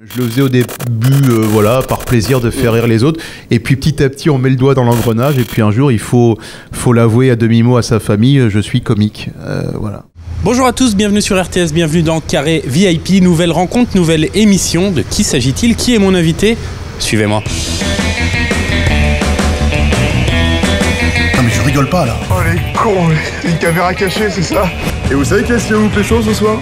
Je le faisais au début, voilà, par plaisir de faire rire les autres. Et puis petit à petit, on met le doigt dans l'engrenage. Et puis un jour, il faut l'avouer à demi-mot à sa famille, je suis comique. Voilà. Bonjour à tous, bienvenue sur RTS, bienvenue dans Carré VIP. Nouvelle rencontre, nouvelle émission. De qui s'agit-il? Qui est mon invité? Suivez-moi. Non mais je rigole pas là. Oh les cons, une caméra cachée, c'est ça? Et vous savez qui est-ce qui va vous pécho ce soir?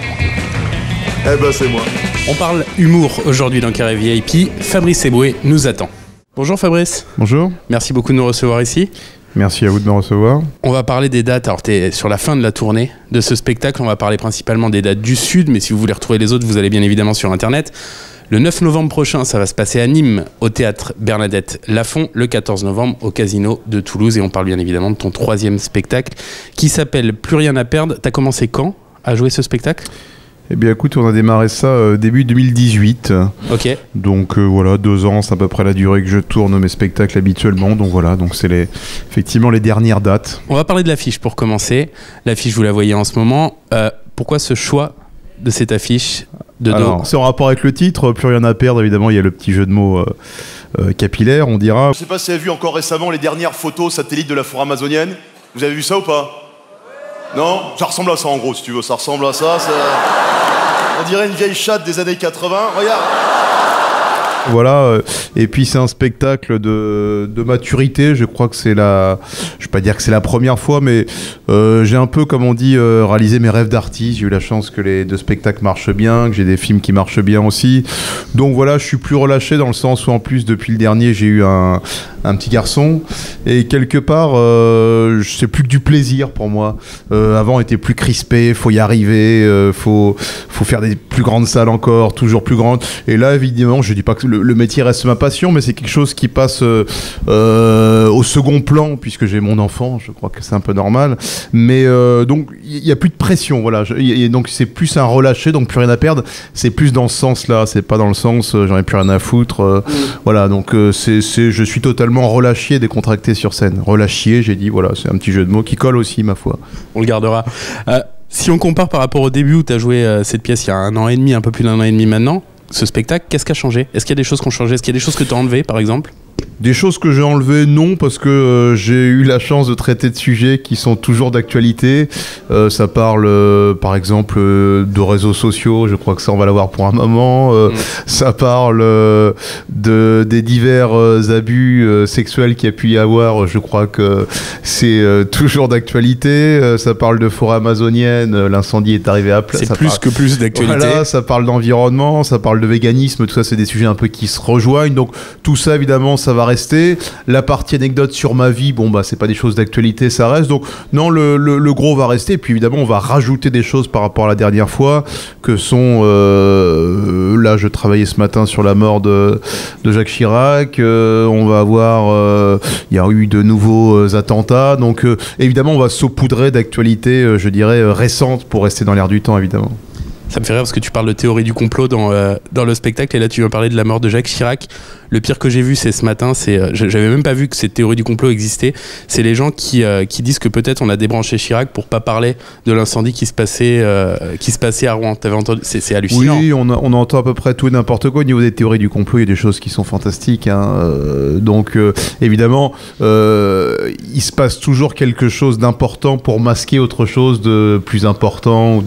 Eh ben c'est moi. On parle humour aujourd'hui dans Carré VIP. Fabrice Eboué nous attend. Bonjour Fabrice. Bonjour. Merci beaucoup de nous recevoir ici. Merci à vous de me recevoir. On va parler des dates. Alors, tu es sur la fin de la tournée de ce spectacle. On va parler principalement des dates du Sud, mais si vous voulez retrouver les autres, vous allez bien évidemment sur Internet. Le 9 novembre prochain, ça va se passer à Nîmes, au théâtre Bernadette Lafont. Le 14 novembre, au Casino de Toulouse. Et on parle bien évidemment de ton troisième spectacle qui s'appelle Plus rien à perdre. Tu as commencé quand à jouer ce spectacle ? Eh bien écoute, on a démarré ça début 2018. Ok. Donc voilà, 2 ans, c'est à peu près la durée que je tourne mes spectacles habituellement. Donc voilà, donc c'est effectivement les dernières dates. On va parler de l'affiche pour commencer. L'affiche, vous la voyez en ce moment. Pourquoi ce choix de cette affiche de dos? Alors, c'est en rapport avec le titre, Plus rien à perdre, évidemment, il y a le petit jeu de mots capillaire, on dira. Je sais pas si vous avez vu encore récemment les dernières photos satellites de la forêt amazonienne. Vous avez vu ça ou pas? Non? Ça ressemble à ça en gros, si tu veux, ça ressemble à ça. On dirait une vieille chatte des années 80, regarde. Voilà, et puis c'est un spectacle de maturité, je crois que je vais pas dire que c'est la première fois, mais j'ai un peu, comme on dit, réalisé mes rêves d'artiste. J'ai eu la chance que les 2 spectacles marchent bien, que j'ai des films qui marchent bien aussi. Donc voilà, je suis plus relâché dans le sens où en plus, depuis le dernier, j'ai eu un petit garçon. Et quelque part, c'est plus que du plaisir pour moi. Avant, on était plus crispé, faut y arriver, faut faire des plus grandes salles encore, toujours plus grandes. Et là, évidemment, je dis pas que le métier reste ma passion, mais c'est quelque chose qui passe au second plan, puisque j'ai mon enfant, je crois que c'est un peu normal. Mais donc, il n'y a plus de pression, voilà. Donc, c'est plus un relâché, donc plus rien à perdre. C'est plus dans ce sens-là, c'est pas dans le sens j'en ai plus rien à foutre. Voilà, donc je suis totalement relâché, décontracté sur scène. Relâchier, j'ai dit, voilà, c'est un petit jeu de mots qui colle aussi, ma foi. On le gardera. Si on compare par rapport au début où tu as joué cette pièce il y a 1 an et demi, un peu plus d'1 an et demi maintenant, ce spectacle, qu'est-ce qui a changé? Est-ce qu'il y a des choses qui ont changé? Est-ce qu'il y a des choses que tu as enlevées, par exemple? Des choses que j'ai enlevées, non, parce que j'ai eu la chance de traiter de sujets qui sont toujours d'actualité. Ça parle, par exemple, de réseaux sociaux, je crois que ça, on va l'avoir pour un moment. Ça parle des divers abus sexuels qu'il y a pu y avoir, je crois que c'est toujours d'actualité. Ça parle de forêt amazonienne, l'incendie est arrivé à plat. C'est plus que plus d'actualité. Voilà, ça parle d'environnement, ça parle de véganisme, tout ça, c'est des sujets un peu qui se rejoignent. Donc, tout ça, évidemment, ça va rester. La partie anecdote sur ma vie, bon bah c'est pas des choses d'actualité, ça reste. Donc non, le gros va rester. Et puis évidemment on va rajouter des choses par rapport à la dernière fois, que sont là je travaillais ce matin sur la mort de Jacques Chirac. On va avoir il y a eu de nouveaux attentats. Donc évidemment on va saupoudrer d'actualités, je dirais récentes, pour rester dans l'air du temps, évidemment. Ça me fait rire parce que tu parles de théorie du complot dans le spectacle, et là tu vas parler de la mort de Jacques Chirac. Le pire que j'ai vu, c'est ce matin, j'avais même pas vu que cette théorie du complot existait. C'est les gens qui disent que peut-être on a débranché Chirac pour pas parler de l'incendie qui se passait à Rouen. T'avais entendu? C'est hallucinant. Oui, on entend à peu près tout et n'importe quoi. Au niveau des théories du complot, il y a des choses qui sont fantastiques, hein. Donc évidemment, il se passe toujours quelque chose d'important pour masquer autre chose de plus important.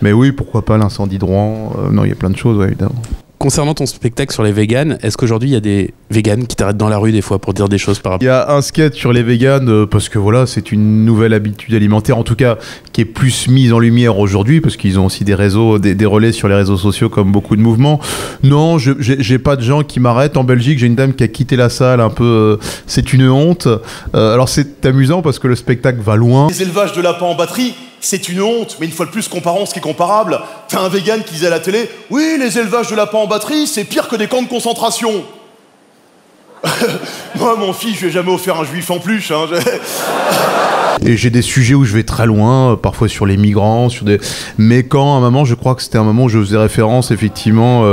Mais oui, pourquoi pas l'incendie de Rouen? Non, il y a plein de choses, ouais, évidemment. Concernant ton spectacle sur les véganes, est-ce qu'aujourd'hui il y a des véganes qui t'arrêtent dans la rue des fois pour dire des choses par rapport? Il y a un sketch sur les véganes parce que voilà, c'est une nouvelle habitude alimentaire, en tout cas qui est plus mise en lumière aujourd'hui, parce qu'ils ont aussi des réseaux, des relais sur les réseaux sociaux comme beaucoup de mouvements. Non, j'ai pas de gens qui m'arrêtent. En Belgique, j'ai une dame qui a quitté la salle un peu. C'est une honte. Alors c'est amusant parce que le spectacle va loin. Les élevages de lapins en batterie, c'est une honte, mais une fois de plus, comparons ce qui est comparable. T'as un vegan qui disait à la télé, oui, les élevages de lapins en batterie, c'est pire que des camps de concentration. Moi, mon fils, je lui ai jamais offert un juif en plus. Hein. Et j'ai des sujets où je vais très loin, parfois sur les migrants, mais quand à un moment, je crois que c'était un moment où je faisais référence effectivement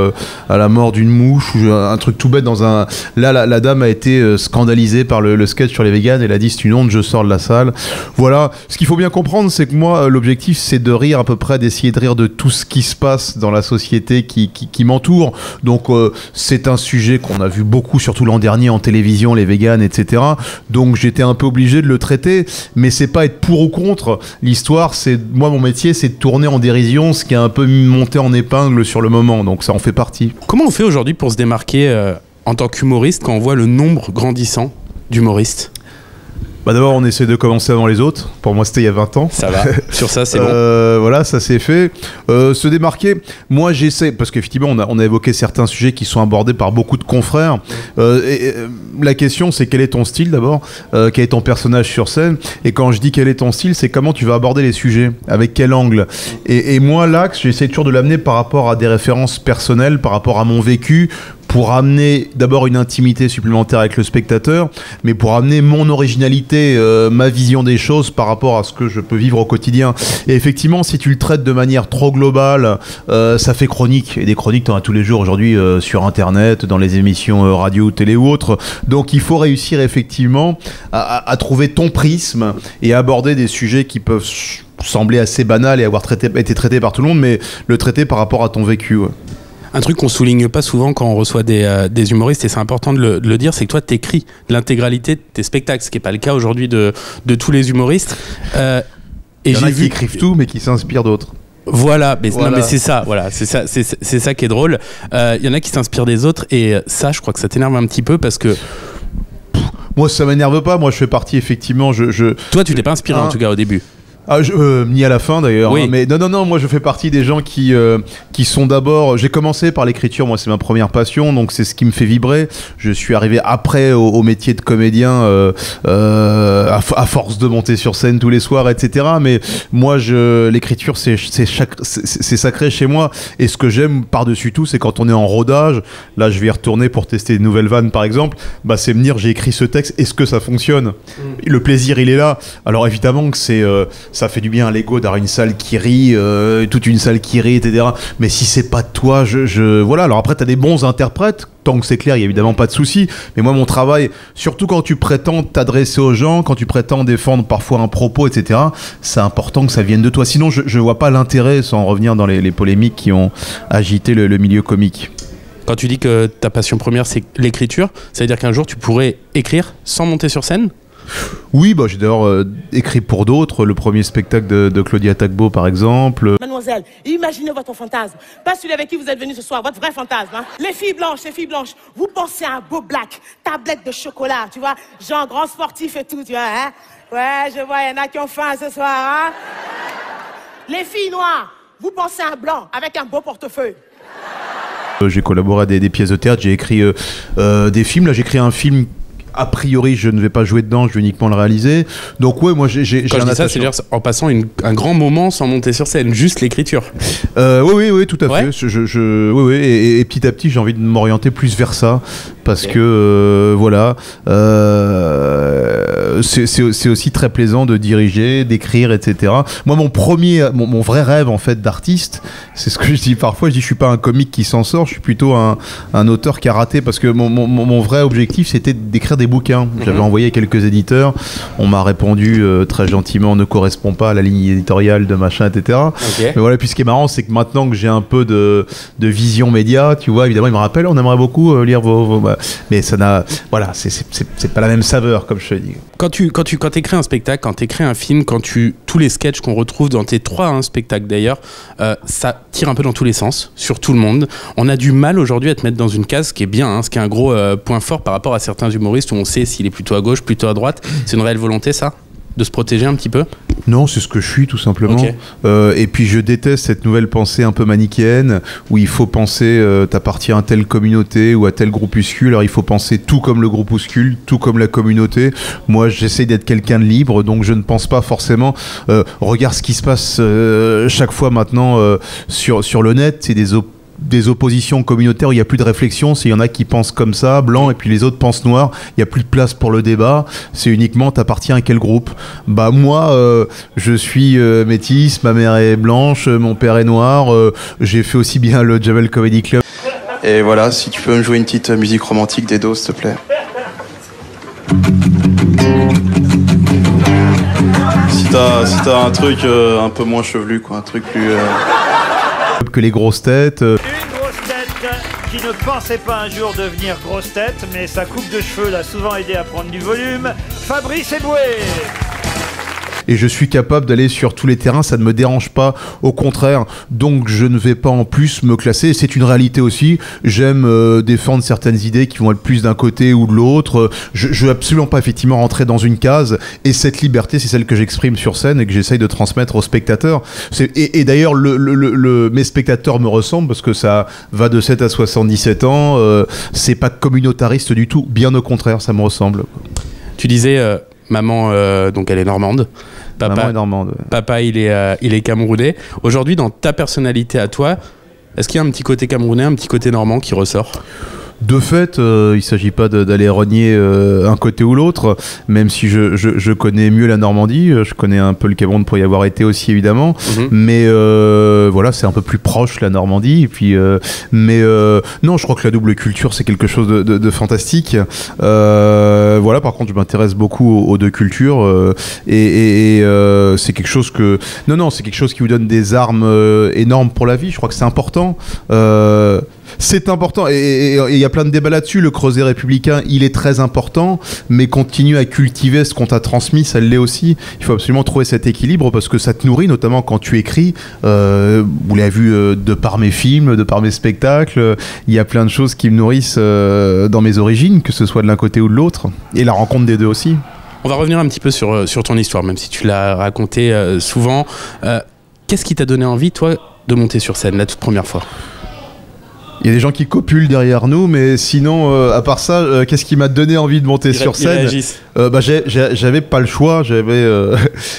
à la mort d'une mouche, ou un truc tout bête dans un... Là, la dame a été scandalisée par le sketch sur les véganes, elle a dit c'est une honte, je sors de la salle. Voilà, ce qu'il faut bien comprendre, c'est que moi, l'objectif, c'est de rire à peu près, d'essayer de rire de tout ce qui se passe dans la société qui m'entoure. Donc c'est un sujet qu'on a vu beaucoup, surtout l'an dernier en télévision, les véganes, etc. Donc j'étais un peu obligé de le traiter, mais c'est pas être pour ou contre. L'histoire, c'est moi, mon métier, c'est de tourner en dérision ce qui est un peu monté en épingle sur le moment, donc ça en fait partie. Comment on fait aujourd'hui pour se démarquer en tant qu'humoriste quand on voit le nombre grandissant d'humoristes ? Bah d'abord, on essaie de commencer avant les autres. Pour moi, c'était il y a 20 ans. Ça va, sur ça, c'est bon. Voilà, ça c'est fait. Se démarquer, moi j'essaie, parce qu'effectivement, on a évoqué certains sujets qui sont abordés par beaucoup de confrères. La question, c'est quel est ton style d'abord, quel est ton personnage sur scène. Et quand je dis quel est ton style, c'est comment tu vas aborder les sujets, avec quel angle. Et moi, l'axe, j'essaie toujours de l'amener par rapport à des références personnelles, par rapport à mon vécu, pour amener d'abord une intimité supplémentaire avec le spectateur, mais pour amener mon originalité, ma vision des choses par rapport à ce que je peux vivre au quotidien. Et effectivement, si tu le traites de manière trop globale, ça fait chronique. Et des chroniques, t'en as tous les jours aujourd'hui sur Internet, dans les émissions radio, télé ou autres. Donc il faut réussir effectivement à trouver ton prisme et aborder des sujets qui peuvent sembler assez banals et avoir été traités par tout le monde, mais le traiter par rapport à ton vécu. Ouais. Un truc qu'on souligne pas souvent quand on reçoit des humoristes, et c'est important de le dire, c'est que toi t'écris l'intégralité de tes spectacles, ce qui n'est pas le cas aujourd'hui de tous les humoristes. Et il y en a qui écrivent tout mais qui s'inspirent d'autres. Voilà, mais, voilà. Non, mais c'est ça, voilà, c'est ça qui est drôle. Il y en a qui s'inspirent des autres, et ça, je crois que ça t'énerve un petit peu parce que... Moi, ça m'énerve pas. Moi, je fais partie effectivement. Toi, tu t'es pas inspiré en tout cas au début. Ah, ni à la fin d'ailleurs. Oui. Hein, mais non, moi je fais partie des gens qui sont d'abord. J'ai commencé par l'écriture, moi c'est ma première passion, donc c'est ce qui me fait vibrer. Je suis arrivé après au métier de comédien à force de monter sur scène tous les soirs, etc. Mais moi, l'écriture c'est sacré chez moi. Et ce que j'aime par-dessus tout, c'est quand on est en rodage. Là, je vais y retourner pour tester de nouvelles vannes, par exemple. Bah, c'est me dire j'ai écrit ce texte, est-ce que ça fonctionne ? Le plaisir, il est là. Alors évidemment que ça fait du bien à l'ego d'avoir une salle qui rit, toute une salle qui rit, etc. Mais si c'est pas de toi, voilà. Alors après, t'as des bons interprètes, tant que c'est clair, il y a évidemment pas de souci. Mais moi, mon travail, surtout quand tu prétends t'adresser aux gens, quand tu prétends défendre parfois un propos, etc., c'est important que ça vienne de toi. Sinon, je vois pas l'intérêt, sans revenir dans les polémiques qui ont agité le milieu comique. Quand tu dis que ta passion première, c'est l'écriture, ça veut dire qu'un jour, tu pourrais écrire sans monter sur scène ? Oui, bah, j'ai d'ailleurs écrit pour d'autres, le premier spectacle de Claudia Tagbo par exemple. Mademoiselle, imaginez votre fantasme, pas celui avec qui vous êtes venu ce soir, votre vrai fantasme. Hein. Les filles blanches, vous pensez à un beau black, tablette de chocolat, tu vois, genre grand sportif et tout, tu vois, hein. Ouais, je vois, il y en a qui ont faim ce soir, hein. Les filles noires, vous pensez à un blanc avec un beau portefeuille. J'ai collaboré à des pièces de théâtre, j'ai écrit des films, là j'ai écrit un film. A priori, je ne vais pas jouer dedans, je vais uniquement le réaliser. Donc ouais, moi j'ai Quand je dis ça, c'est-à-dire en passant un grand moment sans monter sur scène, juste l'écriture. Oui, tout à ouais. fait. Oui, et petit à petit, j'ai envie de m'orienter plus vers ça, parce que voilà, c'est aussi très plaisant de diriger, d'écrire, etc. Moi, mon vrai rêve en fait d'artiste, c'est ce que je dis parfois. Je dis, je suis pas un comique qui s'en sort, je suis plutôt un auteur qui a raté, parce que mon vrai objectif, c'était d'écrire des bouquins. J'avais envoyé quelques éditeurs, on m'a répondu très gentiment, ne correspond pas à la ligne éditoriale de machin, etc. Okay. Mais voilà, puis ce qui est marrant, c'est que maintenant que j'ai un peu de vision média, tu vois, évidemment, ils me rappellent, on aimerait beaucoup lire vos mais ça n'a, voilà, c'est pas la même saveur, comme je te dis. Quand tu écris un spectacle, quand tu écris un film, tous les sketchs qu'on retrouve dans tes 3 spectacles d'ailleurs, ça tire un peu dans tous les sens, sur tout le monde. On a du mal aujourd'hui à te mettre dans une case, ce qui est bien, ce qui est un gros point fort par rapport à certains humoristes où on sait s'il est plutôt à gauche, plutôt à droite. C'est une réelle volonté, ça ? De se protéger un petit peu ? Non, c'est ce que je suis, tout simplement. Okay. Et puis je déteste cette nouvelle pensée un peu manichéenne où il faut penser t'appartiens à telle communauté ou à tel groupuscule. Alors il faut penser tout comme le groupuscule, tout comme la communauté. Moi, j'essaie d'être quelqu'un de libre, donc je ne pense pas forcément. Regarde ce qui se passe chaque fois maintenant sur le net, c'est des des oppositions communautaires où il n'y a plus de réflexion. S'il y en a qui pensent comme ça, blanc, et puis les autres pensent noir, il n'y a plus de place pour le débat. C'est uniquement t'appartiens à quel groupe. Bah moi, je suis métisse, ma mère est blanche, mon père est noir. J'ai fait aussi bien le Jamel Comedy Club. Et voilà, si tu peux me jouer une petite musique romantique d'Edo, s'il te plaît. Si t'as un truc un peu moins chevelu, quoi, un truc plus... Que les grosses têtes. Une grosse tête qui ne pensait pas un jour devenir grosse tête, mais sa coupe de cheveux l'a souvent aidé à prendre du volume, Fabrice Eboué. Et je suis capable d'aller sur tous les terrains, ça ne me dérange pas, au contraire. Donc je ne vais pas en plus me classer, c'est une réalité aussi. J'aime défendre certaines idées qui vont être plus d'un côté ou de l'autre. Je veux absolument pas effectivement rentrer dans une case, et cette liberté, c'est celle que j'exprime sur scène et que j'essaye de transmettre aux spectateurs. Et d'ailleurs, mes spectateurs me ressemblent, parce que ça va de 7 à 77 ans, c'est pas communautariste du tout, bien au contraire, ça me ressemble. Tu disais, maman, donc elle est normande. Maman est normande. Ouais. Papa, il est camerounais. Aujourd'hui, dans ta personnalité à toi, est-ce qu'il y a un petit côté camerounais, un petit côté normand qui ressort ? De fait, il ne s'agit pas d'aller renier un côté ou l'autre, même si je connais mieux la Normandie, je connais un peu le Cameroun pour y avoir été aussi évidemment, mais voilà, c'est un peu plus proche la Normandie, et puis, non, je crois que la double culture c'est quelque chose de fantastique. Voilà, par contre je m'intéresse beaucoup aux deux cultures, et c'est quelque chose que... Non, c'est quelque chose qui vous donne des armes énormes pour la vie, je crois que c'est important. C'est important, et il y a plein de débats là-dessus. Le creuset républicain, il est très important, mais continue à cultiver ce qu'on t'a transmis, ça l'est aussi. Il faut absolument trouver cet équilibre, parce que ça te nourrit, notamment quand tu écris. Vous l'avez vu de par mes films, de par mes spectacles, il y a plein de choses qui me nourrissent dans mes origines, que ce soit de l'un côté ou de l'autre, et la rencontre des deux aussi. On va revenir un petit peu sur ton histoire, même si tu l'as raconté souvent. Qu'est-ce qui t'a donné envie, toi, de monter sur scène la toute première fois ? Il y a des gens qui copulent derrière nous, mais sinon, à part ça, qu'est-ce qui m'a donné envie de monter sur scène ? J'avais pas le choix.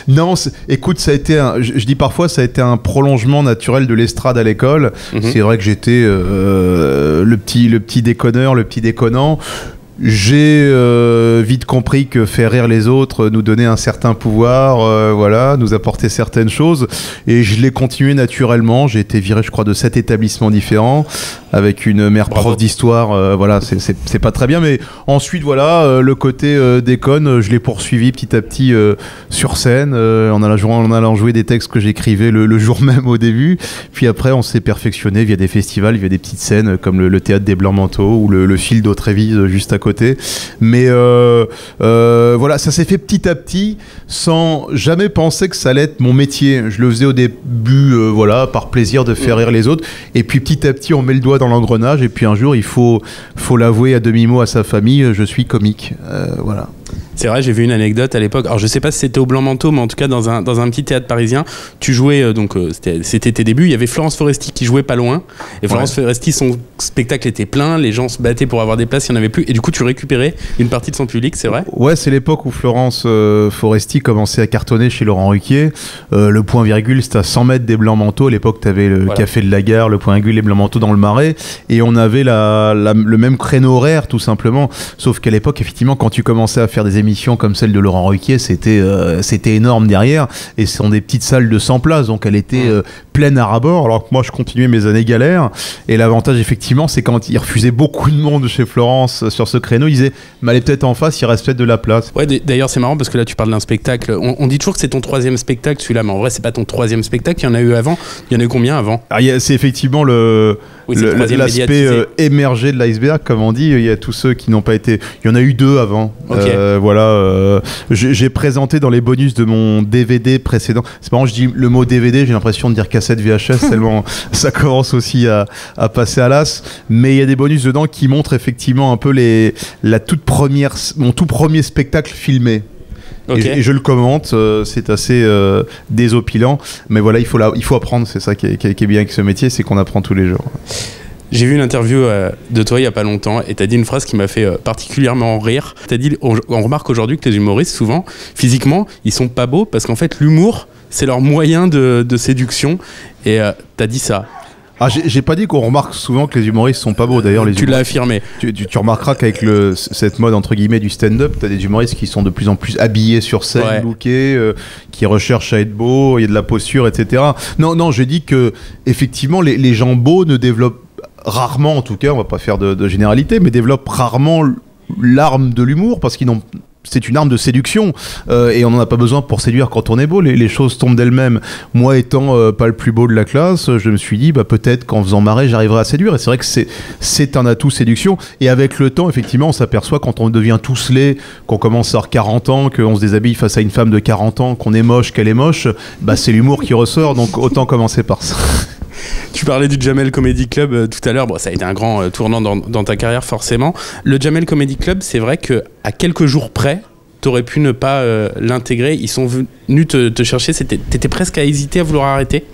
Non, écoute, ça a été je dis parfois, ça a été un prolongement naturel de l'estrade à l'école. C'est vrai que j'étais le petit déconneur, le petit déconnant. J'ai vite compris que faire rire les autres nous donnait un certain pouvoir, voilà, nous apporter certaines choses, et je l'ai continué naturellement. J'ai été viré, je crois, de 7 établissements différents, avec une mère prof d'histoire, voilà, c'est pas très bien, mais ensuite, voilà, le côté déconne, je l'ai poursuivi petit à petit sur scène, en allant jouer des textes que j'écrivais le jour même au début, puis après on s'est perfectionné via des festivals, via des petites scènes comme le théâtre des Blancs-Manteaux ou le Fil d'Haute-Révise juste à côté. Mais voilà, ça s'est fait petit à petit, sans jamais penser que ça allait être mon métier. Je le faisais au début, voilà, par plaisir de faire rire les autres, et puis petit à petit on met le doigt dans l'engrenage, et puis un jour il faut l'avouer à demi-mot à sa famille, je suis comique, voilà. C'est vrai, j'ai vu une anecdote à l'époque. Alors je sais pas si c'était au Blanc-Manteau, mais en tout cas dans un petit théâtre parisien, tu jouais, c'était tes débuts, il y avait Florence Foresti qui jouait pas loin, et Florence Foresti, son spectacle était plein, les gens se battaient pour avoir des places, il n'y en avait plus, et du coup tu récupérais une partie de son public, c'est vrai ? Ouais, c'est l'époque où Florence Foresti commençait à cartonner chez Laurent Ruquier. Le point virgule, c'était à 100 mètres des Blancs-Manteaux. À l'époque, tu avais le Café de la Gare, le point virgule, les Blancs-Manteaux dans le Marais, et on avait le même créneau horaire, tout simplement. Sauf qu'à l'époque, effectivement, quand tu commençais à faire des émissions comme celle de Laurent Ruquier, c'était énorme derrière, et ce sont des petites salles de 100 places, donc elle était pleine à ras-bord, alors que moi je continuais mes années galères. Et l'avantage, effectivement, c'est quand il refusait beaucoup de monde chez Florence sur ce créneau, il disait mais allez peut-être en face, il reste peut-être de la place. Ouais, d'ailleurs c'est marrant parce que là tu parles d'un spectacle, on dit toujours que c'est ton 3e spectacle celui-là, mais en vrai c'est pas ton 3e spectacle, il y en a eu avant, il y en a eu combien avant ? C'est effectivement l'aspect émergé de l'iceberg, comme on dit. Il y a tous ceux qui n'ont pas été, il y en a eu 2 avant. Voilà, j'ai présenté dans les bonus de mon DVD précédent, c'est marrant, je dis le mot DVD, j'ai l'impression de dire cassette VHS tellement ça commence aussi à passer à l'as, mais il y a des bonus dedans qui montrent effectivement un peu mon tout premier spectacle filmé. Et je le commente, c'est assez désopilant, mais voilà, il faut apprendre, c'est ça qui est bien avec ce métier, c'est qu'on apprend tous les jours. J'ai vu une interview de toi il y a pas longtemps, et t'as dit une phrase qui m'a fait particulièrement rire. T'as dit, on remarque aujourd'hui que les humoristes, souvent, physiquement, ils sont pas beaux, parce qu'en fait l'humour, c'est leur moyen de séduction, et t'as dit ça. Ah, j'ai pas dit qu'on remarque souvent que les humoristes sont pas beaux. D'ailleurs, Tu l'as affirmé. Tu remarqueras qu'avec cette mode entre guillemets du stand-up, t'as des humoristes qui sont de plus en plus habillés sur scène, Ouais. lookés, qui recherchent à être beaux, il y a de la posture, etc. Non, j'ai dit que effectivement les gens beaux ne développent rarement, en tout cas, on va pas faire de généralité, mais développent rarement l'arme de l'humour parce qu'ils n'ont c'est une arme de séduction et on n'en a pas besoin pour séduire quand on est beau, les choses tombent d'elles-mêmes. Moi étant pas le plus beau de la classe, je me suis dit peut-être qu'en faisant marrer j'arriverai à séduire, et c'est vrai que c'est un atout séduction, et avec le temps effectivement on s'aperçoit quand on devient tous laid, qu'on commence à avoir 40 ans, qu'on se déshabille face à une femme de 40 ans, qu'on est moche, qu'elle est moche, c'est l'humour qui ressort, donc autant commencer par ça. Tu parlais du Jamel Comedy Club tout à l'heure. Bon, ça a été un grand tournant dans ta carrière, forcément. Le Jamel Comedy Club, c'est vrai qu'à quelques jours près, t'aurais pu ne pas l'intégrer. Ils sont venus te chercher. T'étais presque à hésiter à vouloir arrêter.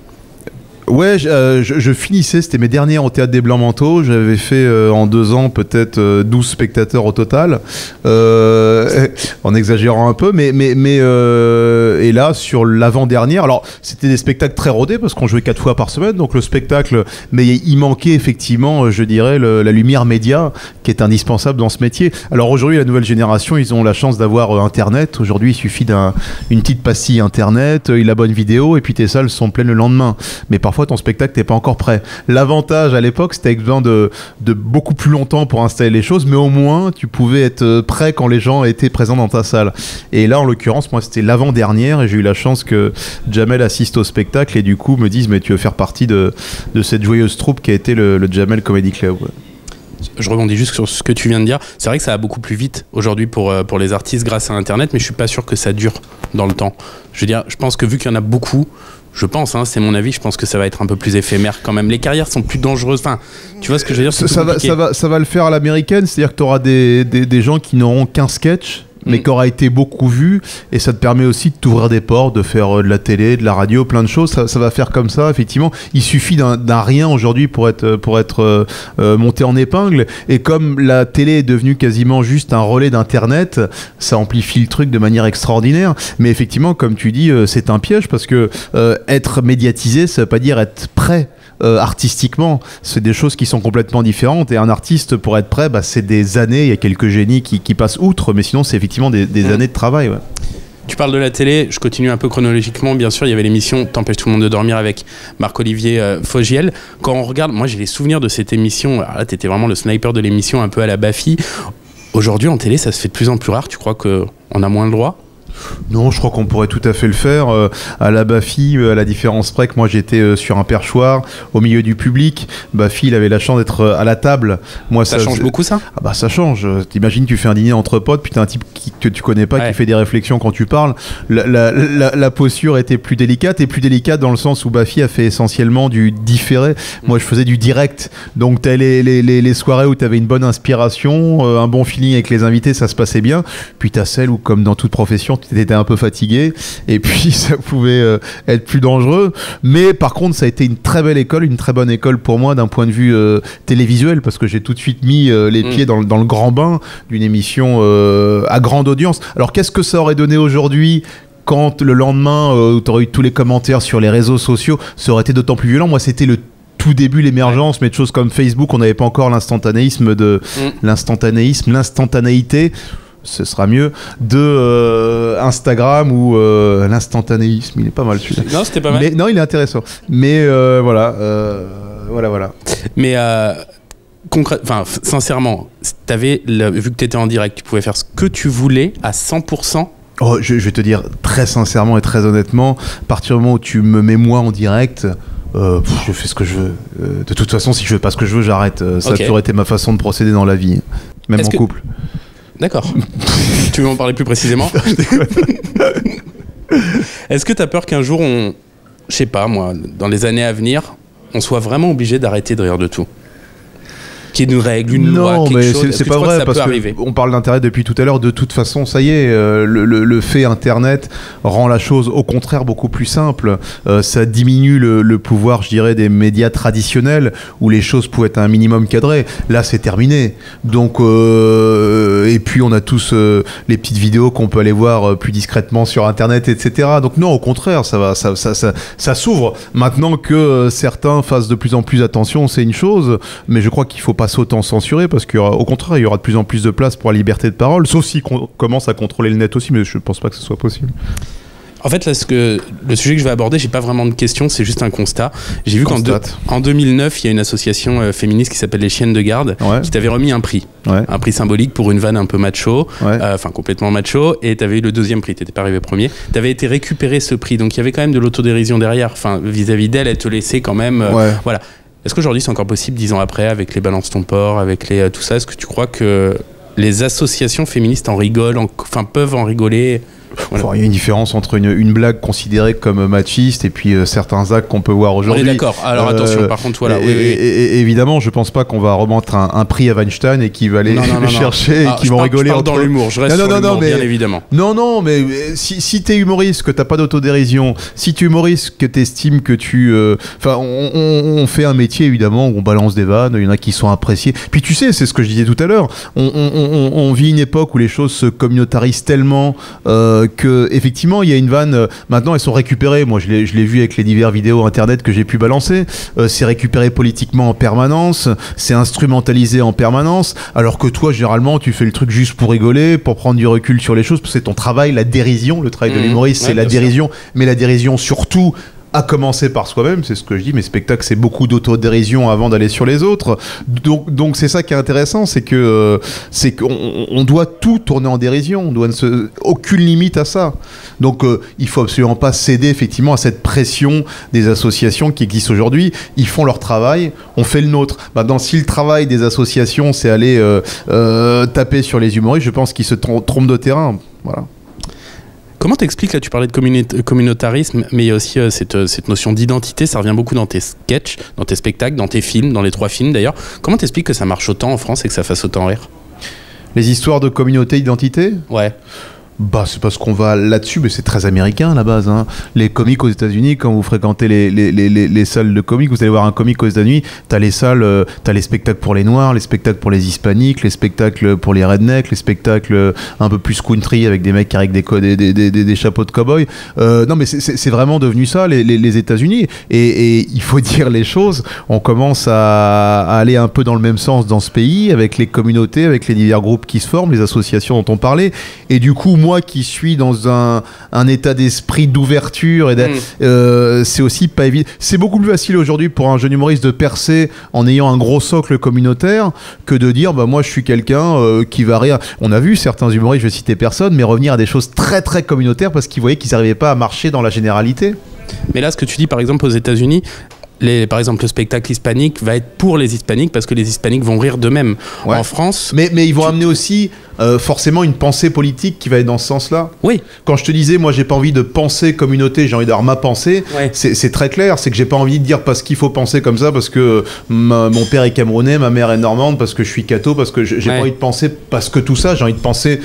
Ouais, je finissais, c'était mes dernières au Théâtre des Blancs-Manteaux. J'avais fait en 2 ans peut-être 12 spectateurs au total, en exagérant un peu, mais et là sur l'avant-dernière, alors c'était des spectacles très rodés parce qu'on jouait 4 fois par semaine, donc le spectacle, mais il manquait effectivement, je dirais, la lumière média qui est indispensable dans ce métier. Alors aujourd'hui, la nouvelle génération, ils ont la chance d'avoir Internet. Aujourd'hui, il suffit d'une petite pastille Internet, la bonne vidéo, et puis tes salles sont pleines le lendemain. Mais parfois ton spectacle n'est pas encore prêt. L'avantage à l'époque, c'était que besoin de beaucoup plus longtemps pour installer les choses, mais au moins tu pouvais être prêt quand les gens étaient présents dans ta salle. Et là, en l'occurrence, moi c'était l'avant-dernière et j'ai eu la chance que Jamel assiste au spectacle et du coup me dise mais tu veux faire partie de cette joyeuse troupe qui a été le Jamel Comedy Club. Ouais. Je rebondis juste sur ce que tu viens de dire. C'est vrai que ça va beaucoup plus vite aujourd'hui pour les artistes grâce à Internet, mais je suis pas sûr que ça dure dans le temps. Je veux dire, je pense que vu qu'il y en a beaucoup, je pense, c'est mon avis, je pense que ça va être un peu plus éphémère quand même. Les carrières sont plus dangereuses. Enfin, tu vois ce que je veux dire, ça va le faire à l'américaine, c'est-à-dire que tu auras des gens qui n'auront qu'un sketch, mais qui aura été beaucoup vu, et ça te permet aussi de t'ouvrir des portes, de faire de la télé, de la radio, plein de choses. Ça va faire comme ça, effectivement. Il suffit d'un rien aujourd'hui pour être monté en épingle, et comme la télé est devenue quasiment juste un relais d'internet, ça amplifie le truc de manière extraordinaire. Mais effectivement, comme tu dis, c'est un piège parce que être médiatisé, ça veut pas dire être prêt. Artistiquement, c'est des choses qui sont complètement différentes, et un artiste pour être prêt, c'est des années, il y a quelques génies qui passent outre, mais sinon c'est effectivement des années de travail. Ouais. Tu parles de la télé, je continue un peu chronologiquement, bien sûr, il y avait l'émission T'empêches tout le monde de dormir avec Marc-Olivier Fogiel. Quand on regarde, moi j'ai les souvenirs de cette émission, alors là t'étais vraiment le sniper de l'émission, un peu à la Baffy. Aujourd'hui en télé ça se fait de plus en plus rare, tu crois qu'on a moins le droit ? Non, je crois qu'on pourrait tout à fait le faire. À la Baffy, à la différence près que moi j'étais sur un perchoir au milieu du public. Baffy, il avait la chance d'être à la table. Moi, ça change beaucoup, ça ? Ah ça change. T'imagines, tu fais un dîner entre potes, puis t'as un type que tu connais pas, qui fait des réflexions quand tu parles. La posture était plus délicate, et plus délicate dans le sens où Baffy a fait essentiellement du différé. Moi, je faisais du direct. Donc t'as les soirées où t'avais une bonne inspiration, un bon feeling avec les invités, ça se passait bien. Puis t'as celles où, comme dans toute profession, tu étais un peu fatigué, et puis ça pouvait être plus dangereux. Mais par contre, ça a été une très belle école, une très bonne école pour moi d'un point de vue télévisuel, parce que j'ai tout de suite mis les pieds dans le grand bain d'une émission à grande audience. Alors qu'est-ce que ça aurait donné aujourd'hui quand le lendemain où tu aurais eu tous les commentaires sur les réseaux sociaux, ça aurait été d'autant plus violent. Moi, c'était le tout début, l'émergence, mais de choses comme Facebook, on n'avait pas encore l'instantanéité, ce sera mieux, de Instagram, ou l'instantanéisme, il est pas mal celui-là. Non, c'était pas mal. Mais, non, il est intéressant. Mais voilà. Mais sincèrement, vu que tu étais en direct, tu pouvais faire ce que tu voulais à 100%. Oh, je vais te dire très sincèrement et très honnêtement, à partir du moment où tu me mets moi en direct, je fais ce que je veux. De toute façon, si je fais pas ce que je veux, j'arrête. Ça a toujours été ma façon de procéder dans la vie, même en couple. D'accord. Tu veux m'en parler plus précisément ? Est-ce que tu as peur qu'un jour, je sais pas moi, dans les années à venir, on soit vraiment obligé d'arrêter de rire de tout ? qu'il y ait une règle, une loi, Non, quelque mais chose. c'est pas vrai, parce qu'on parle d'Internet depuis tout à l'heure. De toute façon, ça y est, le fait Internet rend la chose au contraire beaucoup plus simple. Ça diminue le pouvoir, je dirais, des médias traditionnels où les choses pouvaient être un minimum cadrées. Là, c'est terminé. Donc, et puis on a tous les petites vidéos qu'on peut aller voir plus discrètement sur Internet, etc. Donc non, au contraire, ça s'ouvre. Maintenant que certains fassent de plus en plus attention, c'est une chose, mais je crois qu'il faut pas s'auto-censurer parce qu'au contraire, il y aura de plus en plus de place pour la liberté de parole, sauf si on commence à contrôler le net aussi, mais je pense pas que ce soit possible. En fait, là, le sujet que je vais aborder, j'ai pas vraiment de questions, c'est juste un constat. J'ai vu qu'en 2009, il y a une association féministe qui s'appelle les Chiennes de Garde, qui t'avait remis un prix. Un prix symbolique pour une vanne un peu macho, enfin complètement macho, et t'avais eu le deuxième prix, t'étais pas arrivé premier. T'avais été récupérer ce prix, donc il y avait quand même de l'autodérision derrière. Enfin, vis-à-vis d'elle, elle te laissait quand même. Voilà. Est-ce qu'aujourd'hui c'est encore possible, 10 ans après, avec les Balance ton port, avec les tout ça, est-ce que tu crois que les associations féministes en rigolent, peuvent en rigoler? Voilà. Il y a une différence entre une blague considérée comme machiste et puis certains actes qu'on peut voir aujourd'hui. On est d'accord. Alors attention, par contre, voilà. Et évidemment, je pense pas qu'on va remettre un prix à Weinstein et qu'il va aller le chercher et qu'ils vont rigoler. Je parle dans l'humour, je reste sur l'humour, bien évidemment. Non, mais si t'es humoriste, que t'as pas d'autodérision, si tu es humoriste, que t'estimes que tu... on fait un métier, évidemment, où on balance des vannes, il y en a qui sont appréciés. Puis tu sais, c'est ce que je disais tout à l'heure, on vit une époque où les choses se communautarisent tellement... que effectivement il y a une vanne, maintenant elles sont récupérées, moi je l'ai vu avec les divers vidéos internet que j'ai pu balancer, c'est récupéré politiquement en permanence, c'est instrumentalisé en permanence, alors que toi généralement tu fais le truc juste pour rigoler, pour prendre du recul sur les choses, parce que c'est ton travail, la dérision, le travail de l'humoriste, c'est la dérision, mais la dérision surtout à commencer par soi-même, c'est ce que je dis, mes spectacles c'est beaucoup d'autodérision avant d'aller sur les autres, donc c'est ça qui est intéressant, c'est qu'on doit tout tourner en dérision, on doit aucune limite à ça, donc il faut absolument pas céder effectivement à cette pression des associations qui existent aujourd'hui. Ils font leur travail, on fait le nôtre. Maintenant, si le travail des associations c'est aller taper sur les humoristes, je pense qu'ils se trompent de terrain, voilà. Comment t'expliques, là tu parlais de communautarisme, mais il y a aussi cette notion d'identité, ça revient beaucoup dans tes sketchs, dans tes spectacles, dans tes films, dans les 3 films d'ailleurs. Comment t'expliques que ça marche autant en France et que ça fasse autant rire? Les histoires de communauté, identité? Ouais. Bah, c'est parce qu'on va là-dessus, mais c'est très américain à la base. Hein. Les comiques aux États-Unis, quand vous fréquentez les salles de comiques, vous allez voir un comique aux États-Unis, t'as les salles, t'as les spectacles pour les Noirs, les spectacles pour les Hispaniques, les spectacles pour les Rednecks, les spectacles un peu plus country avec des mecs avec des chapeaux de cow-boy. Non, mais c'est vraiment devenu ça, les États-Unis. Et il faut dire les choses, on commence à aller un peu dans le même sens dans ce pays, avec les communautés, avec les divers groupes qui se forment, les associations dont on parlait. Et du coup, moi qui suis dans un état d'esprit d'ouverture, c'est aussi pas évident. C'est beaucoup plus facile aujourd'hui pour un jeune humoriste de percer en ayant un gros socle communautaire que de dire bah moi je suis quelqu'un qui va rire. On a vu certains humoristes, je vais citer personne, mais revenir à des choses très très communautaires parce qu'ils voyaient qu'ils n'arrivaient pas à marcher dans la généralité. Mais là, ce que tu dis par exemple aux États-Unis, par exemple, le spectacle hispanique va être pour les hispaniques parce que les hispaniques vont rire d'eux-mêmes. Ouais. En France... Mais ils vont amener aussi forcément une pensée politique qui va être dans ce sens-là. Oui. Quand je te disais, moi, j'ai pas envie de penser communauté, j'ai envie d'avoir ma pensée, c'est très clair. C'est que j'ai pas envie de dire parce qu'il faut penser comme ça, parce que mon père est camerounais, ma mère est normande, parce que je suis catho, parce que j'ai pas envie de penser parce que tout ça, j'ai envie de penser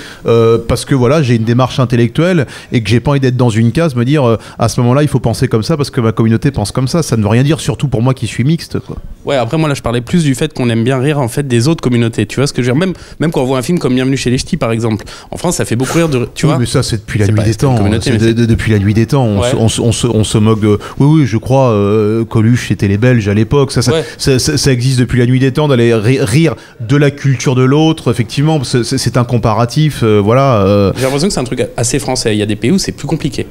parce que voilà, j'ai une démarche intellectuelle et que j'ai pas envie d'être dans une case, me dire à ce moment-là, il faut penser comme ça parce que ma communauté pense comme ça. Ça ne veut rien dire, surtout pour moi qui suis mixte, quoi. Ouais, après moi là je parlais plus du fait qu'on aime bien rire en fait des autres communautés, tu vois ce que je veux dire, même quand on voit un film comme Bienvenue chez les Ch'tis par exemple, en France ça fait beaucoup rire de, tu vois. Mais ça c'est depuis la nuit des temps, depuis la nuit des temps, on se moque de, oui je crois Coluche c'était les Belges à l'époque, ça existe depuis la nuit des temps d'aller rire de la culture de l'autre, effectivement c'est un comparatif, voilà. J'ai l'impression que c'est un truc assez français, il y a des pays où c'est plus compliqué.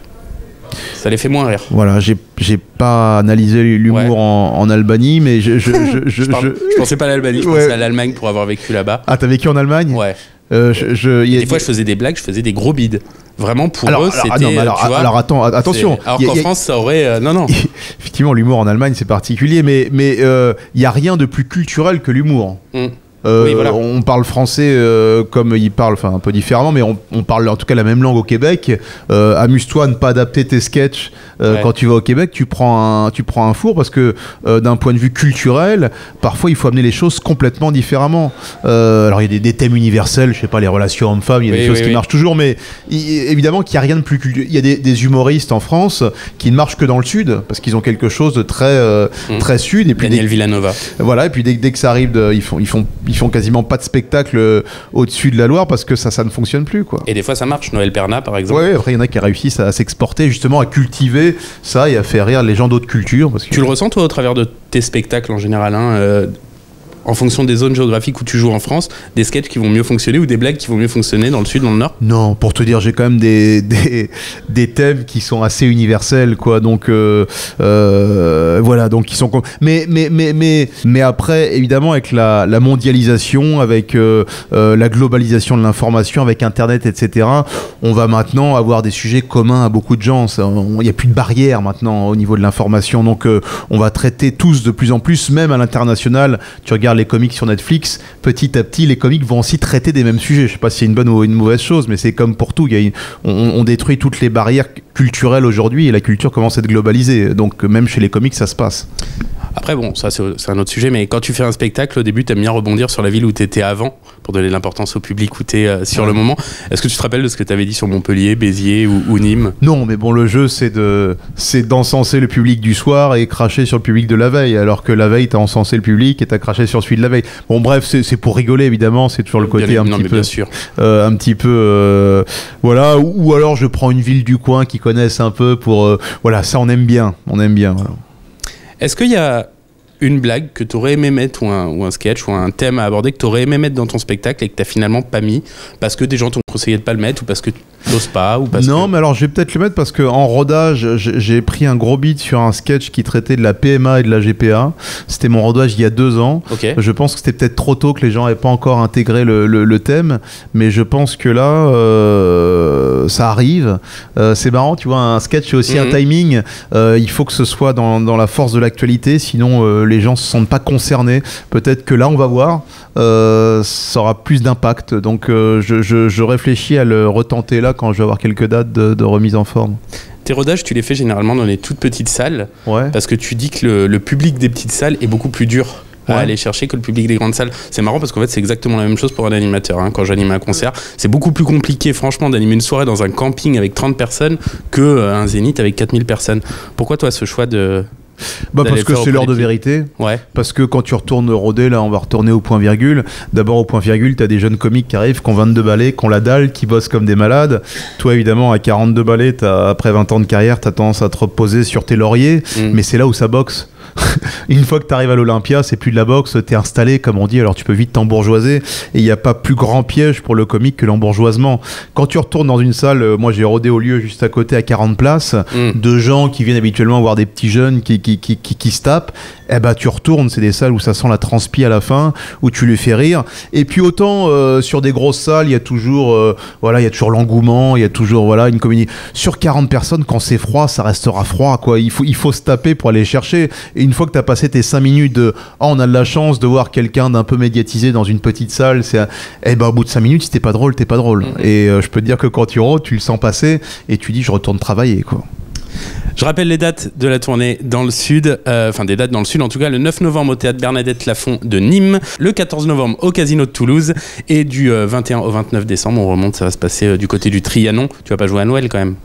Ça les fait moins rire. Voilà, j'ai pas analysé l'humour en Albanie, mais je pensais pas à l'Albanie, je pensais à l'Allemagne pour avoir vécu là-bas. Ah, t'as vécu en Allemagne ? Ouais. Des fois, je faisais des blagues, je faisais des gros bides. Vraiment, pour eux, c'était... Alors, attention. Alors qu'en France, ça aurait... Non. Effectivement, l'humour en Allemagne, c'est particulier, mais il n'y a rien de plus culturel que l'humour. Oui, voilà. On parle français comme ils parlent, enfin un peu différemment, mais on parle en tout cas la même langue au Québec. Amuse-toi à ne pas adapter tes sketchs quand tu vas au Québec. Tu prends un four parce que d'un point de vue culturel, parfois il faut amener les choses complètement différemment. Alors il y a des thèmes universels, je sais pas, les relations hommes-femmes, il y a des choses qui marchent toujours, mais évidemment qu'il n'y a rien de plus culturel. Il y a des humoristes en France qui ne marchent que dans le sud parce qu'ils ont quelque chose de très sud. Et puis Daniel Villanova. Voilà, et puis dès que ça arrive, ils font quasiment pas de spectacle au-dessus de la Loire parce que ça ne fonctionne plus, quoi. Et des fois ça marche, Noël Perna par exemple. Ouais, après il y en a qui réussissent à s'exporter, justement à cultiver ça et à faire rire les gens d'autres cultures. Parce que... Tu le ressens toi au travers de tes spectacles en général, en fonction des zones géographiques où tu joues en France, des sketchs qui vont mieux fonctionner ou des blagues qui vont mieux fonctionner dans le sud, dans le nord? Non, pour te dire, j'ai quand même des thèmes qui sont assez universels, quoi. Donc voilà, donc ils sont. Mais après, évidemment, avec la mondialisation, avec la globalisation de l'information, avec Internet, etc., on va maintenant avoir des sujets communs à beaucoup de gens. Il n'y a plus de barrières maintenant au niveau de l'information, donc on va traiter tous de plus en plus, même à l'international. Tu regardes les comics sur Netflix, petit à petit, les comics vont aussi traiter des mêmes sujets. Je sais pas si c'est une bonne ou une mauvaise chose, mais c'est comme pour tout. On détruit toutes les barrières culturelles aujourd'hui et la culture commence à être globalisée. Donc même chez les comics, ça se passe. Après, bon, ça c'est un autre sujet, mais quand tu fais un spectacle, au début, t'aimes bien rebondir sur la ville où t'étais avant, pour donner de l'importance au public où t'es sur le moment. Est-ce que tu te rappelles de ce que t'avais dit sur Montpellier, Béziers ou Nîmes? Non, mais bon, le jeu, c'est d'encenser le public du soir et cracher sur le public de la veille, alors que la veille, t'as encensé le public et t'as craché sur celui de la veille. Bon, bref, c'est pour rigoler, évidemment, c'est toujours le côté un petit peu, voilà, ou alors je prends une ville du coin qui connaissent un peu pour, voilà, ça on aime bien, voilà. Est-ce qu'il y a une blague que tu aurais aimé mettre ou un sketch ou un thème à aborder que tu aurais aimé mettre dans ton spectacle et que tu n'as finalement pas mis parce que des gens t'ont conseillé de pas le mettre ou parce que tu n'oses pas ou parce Non, mais alors je vais peut-être le mettre parce qu'en rodage, j'ai pris un gros beat sur un sketch qui traitait de la PMA et de la GPA. C'était mon rodage il y a 2 ans. Okay. Je pense que c'était peut-être trop tôt, que les gens n'avaient pas encore intégré le thème, mais je pense que là, ça arrive. C'est marrant, tu vois, un sketch, c'est aussi un timing. Il faut que ce soit dans la force de l'actualité, sinon les gens se sentent pas concernés. Peut-être que là, on va voir, ça aura plus d'impact. Donc je réfléchis à le retenter là quand je vais avoir quelques dates de remise en forme. Tes rodages, tu les fais généralement dans les toutes petites salles, parce que tu dis que le public des petites salles est beaucoup plus dur à aller chercher que le public des grandes salles. C'est marrant parce qu'en fait c'est exactement la même chose pour un animateur, hein. Quand j'anime un concert, c'est beaucoup plus compliqué franchement d'animer une soirée dans un camping avec 30 personnes que un zénith avec 4000 personnes. Pourquoi toi ce choix de... parce que c'est l'heure de vérité. Parce que quand tu retournes roder, là on va retourner au point virgule. D'abord au point virgule, t'as des jeunes comiques qui arrivent, qui ont 22 balais, qui ont la dalle, qui bossent comme des malades. Toi évidemment à 42 balais, après 20 ans de carrière, t'as tendance à te reposer sur tes lauriers, mais c'est là où ça boxe. Une fois que tu arrives à l'Olympia, c'est plus de la boxe, t'es installé comme on dit, alors tu peux vite t'embourgeoiser et il n'y a pas plus grand piège pour le comique que l'embourgeoisement. Quand tu retournes dans une salle, moi j'ai rodé au lieu juste à côté à 40 places, de gens qui viennent habituellement voir des petits jeunes qui se tapent, tu retournes, c'est des salles où ça sent la transpi à la fin, où tu les fais rire. Et puis autant sur des grosses salles, il y a toujours l'engouement, il y a toujours une comédie. Sur 40 personnes, quand c'est froid, ça restera froid, quoi. Il faut se taper pour aller chercher. Et une fois que tu as passé tes 5 minutes de on a de la chance de voir quelqu'un d'un peu médiatisé dans une petite salle, au bout de 5 minutes, si t'es pas drôle, t'es pas drôle. Et je peux te dire que quand tu rôdes, tu le sens passer et tu dis je retourne travailler, quoi. Je rappelle les dates de la tournée dans le sud, des dates dans le sud en tout cas, le 9 novembre au théâtre Bernadette Lafont de Nîmes, le 14 novembre au Casino de Toulouse et du 21 au 29 décembre, on remonte, ça va se passer du côté du Trianon. Tu vas pas jouer à Noël quand même?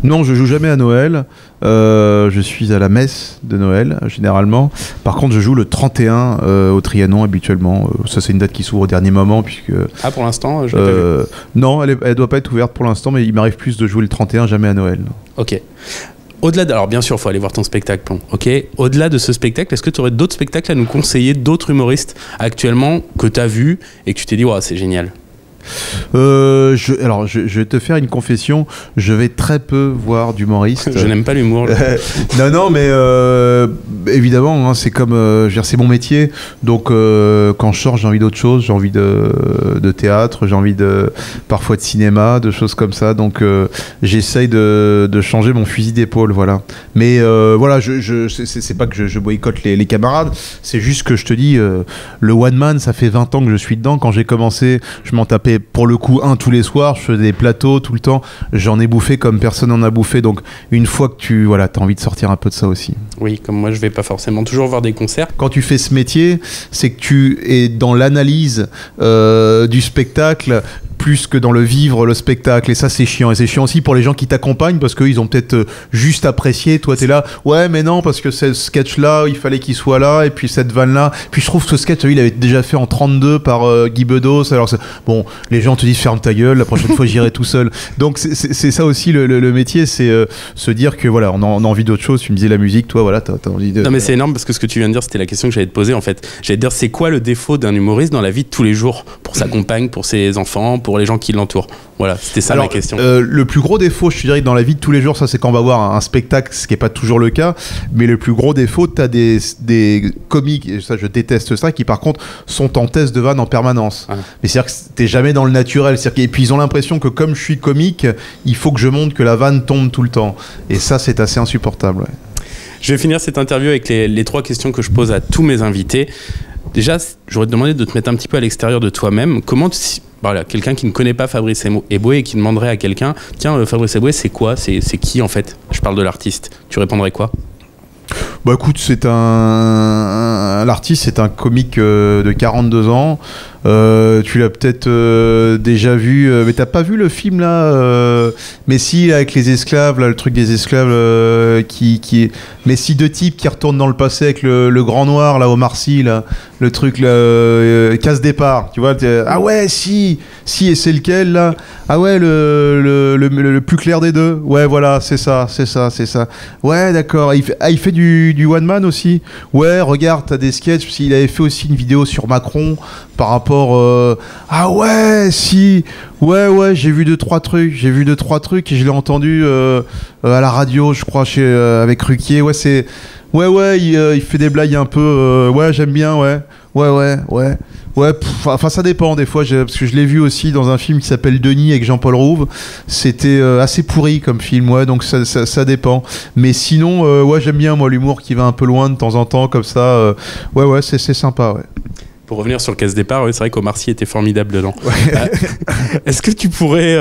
Non, je joue jamais à Noël. Je suis à la messe de Noël, généralement. Par contre, je joue le 31 au Trianon, habituellement. Ça, c'est une date qui s'ouvre au dernier moment, puisque... Ah, pour l'instant, je l'ai pas vu. Non, elle doit pas être ouverte pour l'instant, mais il m'arrive plus de jouer le 31, jamais à Noël. Ok. Alors bien sûr, il faut aller voir ton spectacle, ok. Au-delà de ce spectacle, est-ce que tu aurais d'autres spectacles à nous conseiller, d'autres humoristes actuellement que tu as vus et que tu t'es dit, c'est génial? Je vais te faire une confession. Je vais très peu voir d'humoristes. Je n'aime pas l'humour. Non, mais évidemment, hein, c'est comme, je veux dire, c'est mon métier. Donc, quand je sors, j'ai envie d'autre chose. J'ai envie de théâtre, j'ai envie parfois de cinéma, de choses comme ça. Donc, j'essaye de changer mon fusil d'épaule, voilà. Mais voilà, c'est pas que je boycotte les camarades. C'est juste que je te dis, le one man, ça fait 20 ans que je suis dedans. Quand j'ai commencé, je m'en tapais pour le coup tous les soirs. Je faisais des plateaux tout le temps. J'en ai bouffé comme personne n'en a bouffé. Donc, une fois que t'as envie de sortir un peu de ça aussi. Oui, comme moi, je vais pas forcément toujours voir des concerts. Quand tu fais ce métier, c'est que tu es dans l'analyse du spectacle plus que dans le vivre le spectacle, et ça c'est chiant. Et c'est chiant aussi pour les gens qui t'accompagnent parce qu'ils ont peut-être juste apprécié, toi t'es là, ouais mais non parce que ce sketch là il fallait qu'il soit là, et puis cette vanne là, puis je trouve que ce sketch il avait déjà fait en 32 par Guy Bedos, alors bon les gens te disent ferme ta gueule, la prochaine fois j'irai tout seul. Donc c'est ça aussi le métier, c'est se dire que voilà on a envie d'autre chose. Tu me disais la musique, toi voilà t'as envie de... Non mais c'est énorme parce que ce que tu viens de dire c'était la question que j'allais te poser en fait. J'allais te dire c'est quoi le défaut d'un humoriste dans la vie de tous les jours, pour sa compagne, pour ses enfants, pour les gens qui l'entourent. Voilà, c'était ça. Alors, ma question. Le plus gros défaut, je te dirais, dans la vie de tous les jours, ça c'est quand on va voir un spectacle, ce qui n'est pas toujours le cas, mais le plus gros défaut, tu as des comiques, et ça je déteste ça, qui par contre sont en test de vanne en permanence. Ah. Mais c'est-à-dire que t'es jamais dans le naturel. Et puis ils ont l'impression que comme je suis comique, il faut que je montre que la vanne tombe tout le temps. Et ça c'est assez insupportable. Ouais. Je vais finir cette interview avec les 3 questions que je pose à tous mes invités. Déjà, j'aurais demandé de te mettre un petit peu à l'extérieur de toi-même. Comment voilà, quelqu'un qui ne connaît pas Fabrice Eboué et qui demanderait à quelqu'un, tiens, Fabrice Eboué, c'est quoi, c'est qui en fait? Je parle de l'artiste. Tu répondrais quoi? Bah écoute, l'artiste, c'est un comique de 42 ans. Tu l'as peut-être déjà vu, mais t'as pas vu le film là, Messi avec les esclaves, là, le truc des esclaves Messi, 2 types qui retournent dans le passé avec le grand noir là, Omar Sy là, le truc là, casse départ, tu vois, ah ouais si, et c'est lequel là? Ah ouais le plus clair des deux, ouais voilà c'est ça, ouais d'accord. Il fait du one man aussi, ouais regarde t'as des sketchs, il avait fait aussi une vidéo sur Macron par rapport ah ouais si ouais j'ai vu 2-3 trucs et je l'ai entendu à la radio je crois avec Ruquier, ouais c'est il fait des blagues un peu ouais j'aime bien ouais enfin ça dépend des fois parce que je l'ai vu aussi dans un film qui s'appelle Denis avec Jean-Paul Rouve, c'était assez pourri comme film, ouais, donc ça dépend, mais sinon ouais j'aime bien moi l'humour qui va un peu loin de temps en temps comme ça, ouais c'est sympa, ouais. Pour revenir sur le casse-départ, c'est vrai qu'Omar Sy était formidable dedans. Ouais. Est-ce que tu pourrais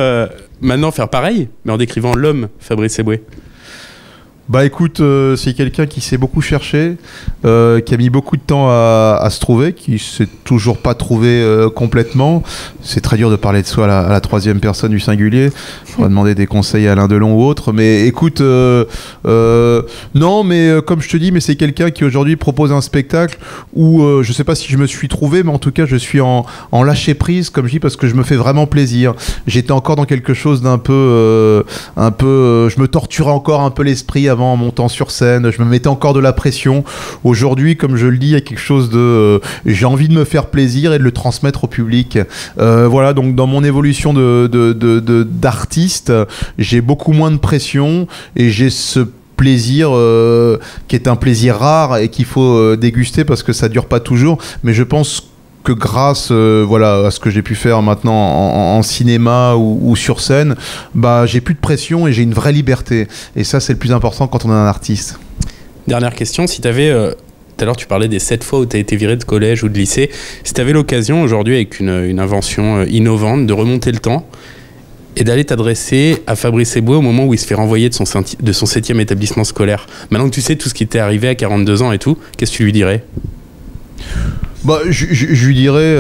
maintenant faire pareil, mais en décrivant l'homme Fabrice Eboué? Bah écoute, c'est quelqu'un qui s'est beaucoup cherché, qui a mis beaucoup de temps à se trouver, qui s'est toujours pas trouvé complètement. C'est très dur de parler de soi à la 3e personne du singulier. On va demander des conseils à Alain Delon ou autre. Mais écoute, non, mais comme je te dis, mais c'est quelqu'un qui aujourd'hui propose un spectacle où je sais pas si je me suis trouvé, mais en tout cas je suis en lâcher prise, comme je dis, parce que je me fais vraiment plaisir. J'étais encore dans quelque chose d'un peu, je me torturais encore un peu l'esprit avant en montant sur scène, je me mettais encore de la pression. Aujourd'hui, comme je le dis, il y a quelque chose de... j'ai envie de me faire plaisir et de le transmettre au public. Voilà, donc dans mon évolution d'artiste, j'ai beaucoup moins de pression et j'ai ce plaisir qui est un plaisir rare et qu'il faut déguster parce que ça dure pas toujours, mais je pense que grâce voilà, à ce que j'ai pu faire maintenant en cinéma ou sur scène, bah, j'ai plus de pression et j'ai une vraie liberté. Et ça, c'est le plus important quand on est un artiste. Dernière question, si tu avais... tout à l'heure, tu parlais des 7 fois où tu as été viré de collège ou de lycée. Si tu avais l'occasion aujourd'hui, avec une invention innovante, de remonter le temps et d'aller t'adresser à Fabrice Eboué au moment où il se fait renvoyer de son 7e établissement scolaire. Maintenant que tu sais tout ce qui t'est arrivé à 42 ans et tout, qu'est-ce que tu lui dirais ? Bah, je lui dirais,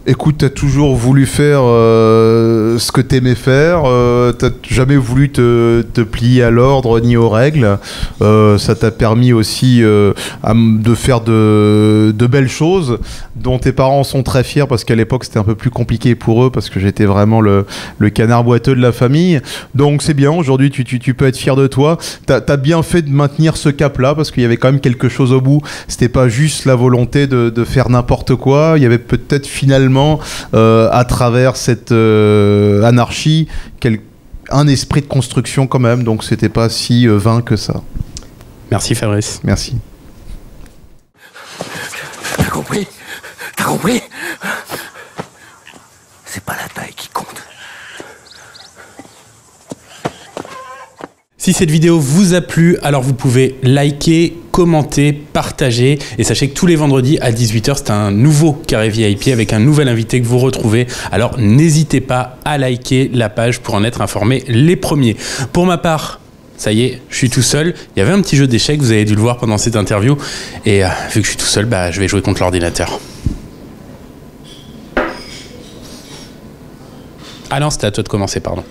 écoute, t'as toujours voulu faire ce que t'aimais faire, t'as jamais voulu te plier à l'ordre ni aux règles, ça t'a permis aussi de faire de belles choses dont tes parents sont très fiers parce qu'à l'époque c'était un peu plus compliqué pour eux parce que j'étais vraiment le canard boiteux de la famille, donc c'est bien, aujourd'hui tu peux être fier de toi, t'as bien fait de maintenir ce cap là parce qu'il y avait quand même quelque chose au bout, c'était pas juste la volonté de faire n'importe quoi, il y avait peut-être finalement justement, à travers cette anarchie, un esprit de construction quand même, donc c'était pas si vain que ça. Merci Fabrice. Merci. T'as compris? T'as compris? C'est pas la taille qui compte. Si cette vidéo vous a plu, alors vous pouvez liker, commenter, partager. Et sachez que tous les vendredis à 18h, c'est un nouveau Carré VIP avec un nouvel invité que vous retrouvez. Alors n'hésitez pas à liker la page pour en être informé les premiers. Pour ma part, ça y est, je suis tout seul. Il y avait un petit jeu d'échecs, vous avez dû le voir pendant cette interview. Et vu que je suis tout seul, je vais jouer contre l'ordinateur. Ah non, c'était à toi de commencer, pardon.